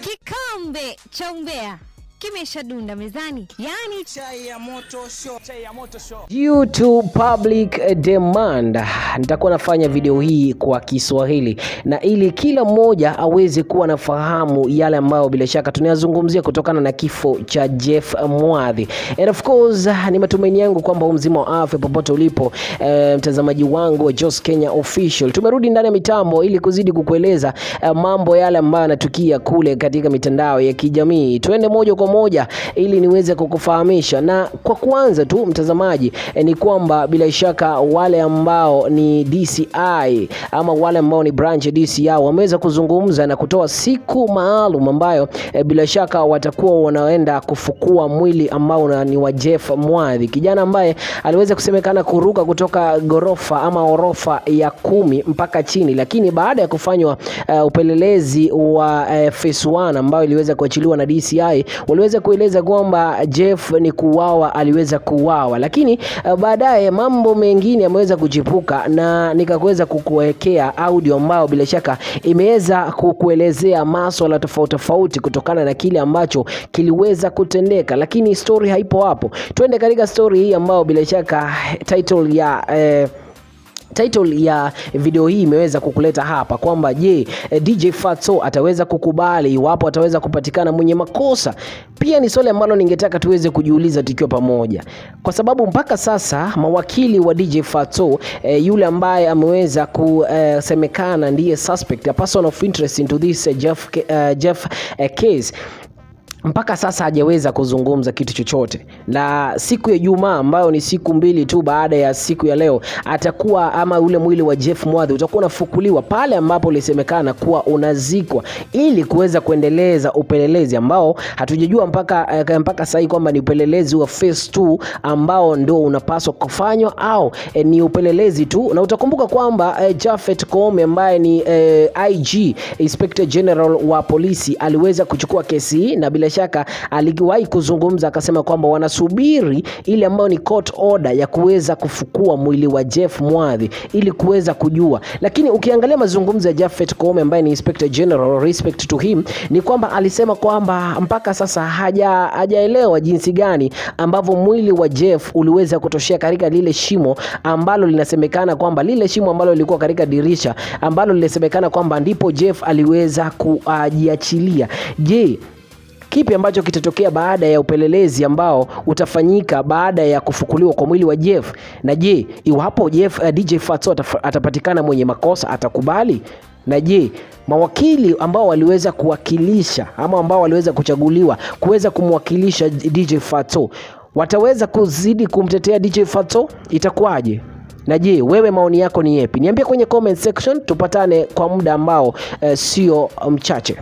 Kikombe cha umbea kimeshadunda mezani, yani chai ya moto show. Due to public demand, nitakuwa nafanya video hii kwa Kiswahili na ili kila mmoja aweze kuwa nafahamu yale ambayo bila shaka tunayazungumzia kutokana na kifo cha Jeff Mwadhi. And of course, ni matumaini yangu kwamba mzima wa afya popote ulipo, mtazamaji wangu wa Jos Kenya Official. Tumerudi ndani ya mitambo ili kuzidi kukueleza mambo yale ambayo yanatukia kule katika mitandao ya kijamii. Tuende moja kwa moja ili niweze kukufahamisha, na kwa kwanza tu mtazamaji, ni kwamba bila shaka wale ambao ni DCI ama wale ambao ni branch DCI wameweza kuzungumza na kutoa siku maalum ambayo bila shaka watakuwa wanaenda kufukua mwili ambao ni wa Jeff Mwadhi, kijana ambaye aliweza kusemekana kuruka kutoka gorofa ama orofa ya 10 mpaka chini, lakini baada ya kufanywa upelelezi wa phase 1 ambao iliweza kuachiliwa na DCI, waliweza kueleza kwamba Jeff ni kuuawa, aliweza kuuawa, lakini baadaye mambo mengine yameweza kujipuka na nikakuweza kukuwekea audio ambao bila shaka imeweza kukuelezea masuala tofauti kutokana na kile ambacho kiliweza kutendeka, lakini story haipo hapo. Twende katika story hii ambao bila shaka title ya video hii imeweza kukuleta hapa kwamba je, DJ Fatxo ataweza kukubali iwapo ataweza kupatikana mwenye makosa? Pia ni swali ambalo ningetaka tuweze kujiuliza tukiwa pamoja, kwa sababu mpaka sasa mawakili wa DJ Fatxo, yule ambaye ameweza kusemekana ndiye suspect, a person of interest into this Jeff case, mpaka sasa hajaweza kuzungumza kitu chochote. Na siku ya Ijumaa ambayo ni siku mbili tu baada ya siku ya leo, atakuwa ama ule mwili wa Jeff Mwadhi utakuwa unafukuliwa pale ambapo ulisemekana kuwa unazikwa, ili kuweza kuendeleza upelelezi ambao hatujajua mpaka sasa kwamba ni upelelezi wa phase 2 ambao ndio unapaswa kufanywa au ni upelelezi tu. Na utakumbuka kwamba Japhet Koome ambaye ni IG Inspector General wa polisi aliweza kuchukua kesi hii, na bila shaka aliwahi kuzungumza akasema kwamba wanasubiri ile ambayo ni court order ya kuweza kufukua mwili wa Jeff Mwadhi ili kuweza kujua. Lakini ukiangalia mazungumzo ya Japhet Koome ambaye ni Inspector General, respect to him, ni kwamba alisema kwamba mpaka sasa hajaelewa jinsi gani ambavyo mwili wa Jeff uliweza kutoshea katika lile shimo ambalo linasemekana kwamba lile shimo ambalo lilikuwa katika dirisha ambalo lilisemekana kwamba ndipo Jeff aliweza kujiachilia. Je, kipi ambacho kitatokea baada ya upelelezi ambao utafanyika baada ya kufukuliwa kwa mwili wa Jeff? Na je, iwapo DJ Fatxo atapatikana mwenye makosa, atakubali? Na je, mawakili ambao waliweza kuwakilisha ama ambao waliweza kuchaguliwa kuweza kumwakilisha DJ Fatxo wataweza kuzidi kumtetea DJ Fatxo? Itakuwaje? Na je, wewe maoni yako ni yapi? Niambie kwenye comment section, tupatane kwa muda ambao sio mchache.